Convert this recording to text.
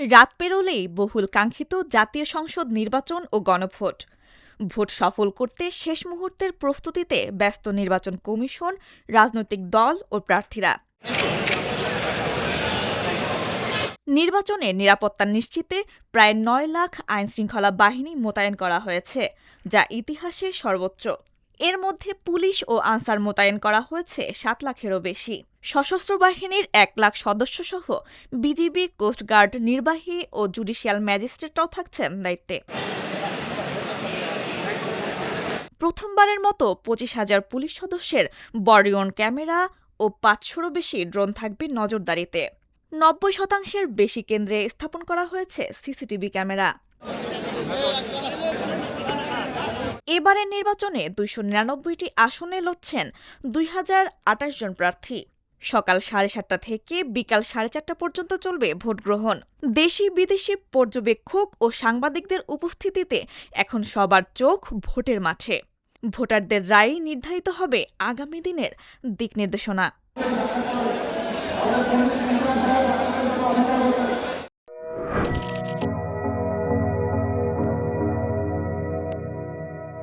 রাত পেরোলেই বহুল কাঙ্ক্ষিত জাতীয় সংসদ নির্বাচন ও গণভোট। ভোট সফল করতে শেষ মুহূর্তের প্রস্তুতিতে ব্যস্ত নির্বাচন কমিশন, রাজনৈতিক দল ও প্রার্থীরা। নির্বাচনে নিরাপত্তা নিশ্চিতে প্রায় ৯ লাখ আইনশৃঙ্খলা বাহিনী মোতায়েন করা হয়েছে, যা ইতিহাসের সর্বোচ্চ। এর মধ্যে পুলিশ ও আনসার মোতায়েন করা হয়েছে ৭ লাখেরও বেশি। সশস্ত্র বাহিনীর ১ লাখ সদস্যসহ বিজিবি, কোস্টগার্ড, নির্বাহী ও জুডিশিয়াল ম্যাজিস্ট্রেটরাও থাকছেন দায়িত্বে। প্রথমবারের মতো ২৫,০০০ পুলিশ সদস্যের বডি-অন ক্যামেরা ও ৫০০রও বেশি ড্রোন থাকবে নজরদারিতে। ৯০% বেশি কেন্দ্রে স্থাপন করা হয়েছে সিসিটিভি ক্যামেরা। এবারের নির্বাচনে ২৯৯টি আসনে লড়ছেন ২,০২৮ জন প্রার্থী। সকাল ৭:৩০ থেকে বিকাল ৪:৩০ পর্যন্ত চলবে ভোট গ্রহণ। দেশি বিদেশি পর্যবেক্ষক ও সাংবাদিকদের উপস্থিতিতে এখন সবার চোখ ভোটের মাঠে। ভোটারদের রায় নির্ধারিত হবে আগামী দিনের দিক নির্দেশনা।